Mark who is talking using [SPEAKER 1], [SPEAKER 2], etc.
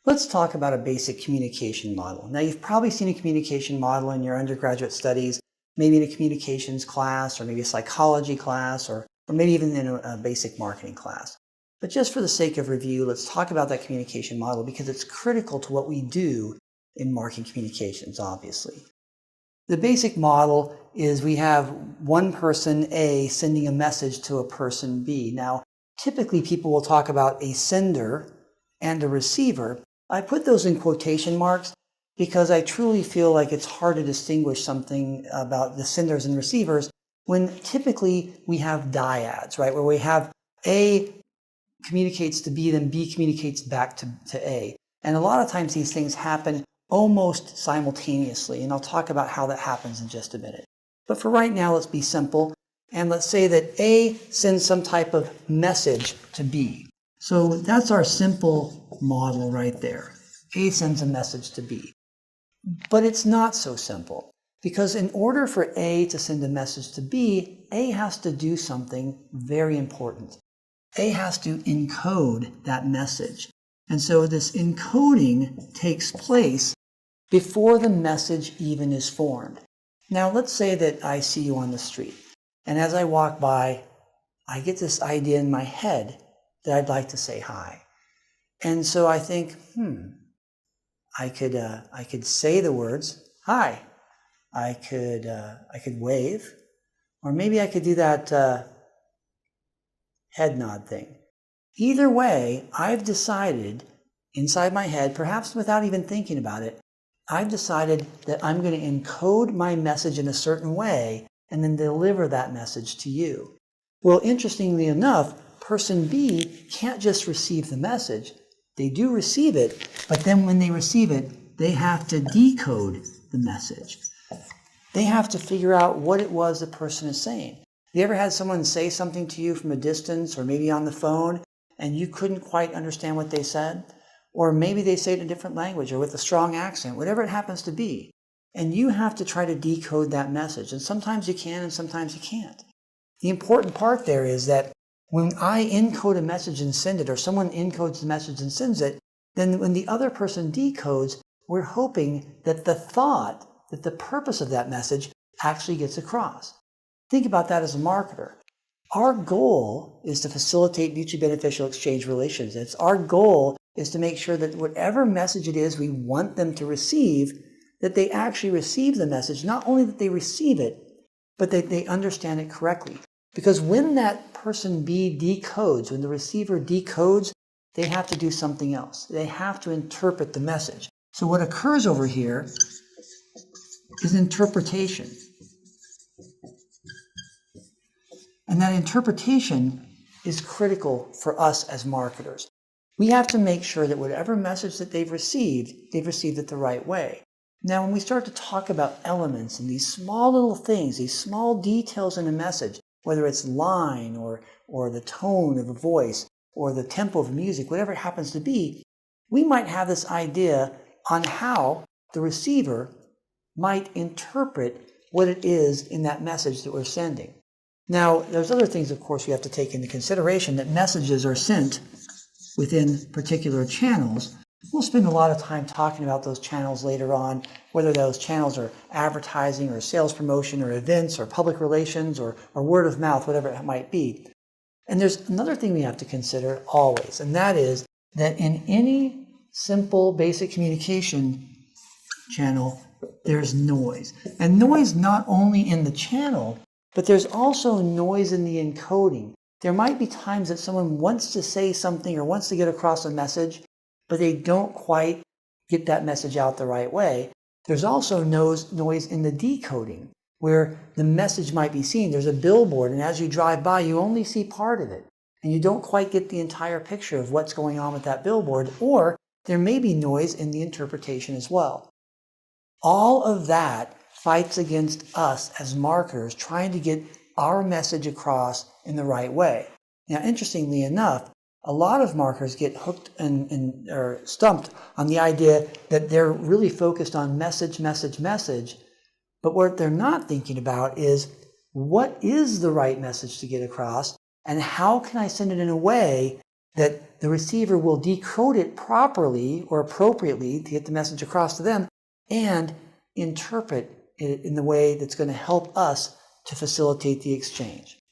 [SPEAKER 1] Let's talk about a basic communication model. Now, you've probably seen a communication model in your undergraduate studies, maybe in a communications class, or maybe a psychology class, or maybe even in a basic marketing class. But just for the sake of review, let's talk about that communication model because it's critical to what we do in marketing communications, obviously. The basic model is we have one person, A, sending a message to a person, B. Now, typically people will talk about a sender and a receiver. I put those in quotation marks because I truly feel like it's hard to distinguish something about the senders and receivers when typically we have dyads, right? Where we have A communicates to B, then B communicates back to A. And a lot of times these things happen almost simultaneously, and I'll talk about how that happens in just a minute. But for right now, let's be simple, and let's say that A sends some type of message to B. So that's our simple model right there. A sends a message to B. But it's not so simple, because in order for A to send a message to B, A has to do something very important. A has to encode that message. And so this encoding takes place before the message even is formed. Now let's say that I see you on the street, and as I walk by, I get this idea in my head that I'd like to say hi. And so I think, I could say the words, hi. I could wave, or maybe I could do that head nod thing. Either way, I've decided inside my head, perhaps without even thinking about it, I've decided that I'm going to encode my message in a certain way and then deliver that message to you. Well, interestingly enough, person B can't just receive the message. They do receive it, but then when they receive it, they have to decode the message. They have to figure out what it was the person is saying. Have you ever had someone say something to you from a distance or maybe on the phone and you couldn't quite understand what they said? Or maybe they say it in a different language or with a strong accent, whatever it happens to be. And you have to try to decode that message. And sometimes you can and sometimes you can't. The important part there is that when I encode a message and send it, or someone encodes the message and sends it, then when the other person decodes, we're hoping that the thought, that the purpose of that message actually gets across. Think about that as a marketer. Our goal is to facilitate mutually beneficial exchange relations. Our goal is to make sure that whatever message it is we want them to receive, that they actually receive the message, not only that they receive it, but that they understand it correctly. Because when that person B decodes, when the receiver decodes, they have to do something else. They have to interpret the message. So what occurs over here is interpretation. And that interpretation is critical for us as marketers. We have to make sure that whatever message that they've received it the right way. Now, when we start to talk about elements and these small little things, these small details in a message, whether it's line or the tone of a voice or the tempo of music, whatever it happens to be, we might have this idea on how the receiver might interpret what it is in that message that we're sending. Now, there's other things, of course, we have to take into consideration, that messages are sent within particular channels. We'll spend a lot of time talking about those channels later on, whether those channels are advertising or sales promotion or events or public relations or word of mouth, whatever it might be. And there's another thing we have to consider always, and that is that in any simple basic communication channel, there's noise. And noise not only in the channel, but there's also noise in the encoding. There might be times that someone wants to say something or wants to get across a message, but they don't quite get that message out the right way. There's also noise in the decoding, where the message might be seen. There's a billboard, and as you drive by, you only see part of it, and you don't quite get the entire picture of what's going on with that billboard, or there may be noise in the interpretation as well. All of that fights against us as marketers trying to get our message across in the right way. Now, interestingly enough, a lot of marketers get hooked or stumped on the idea that they're really focused on message, but what they're not thinking about is what is the right message to get across, and how can I send it in a way that the receiver will decode it properly or appropriately to get the message across to them and interpret it in the way that's going to help us to facilitate the exchange.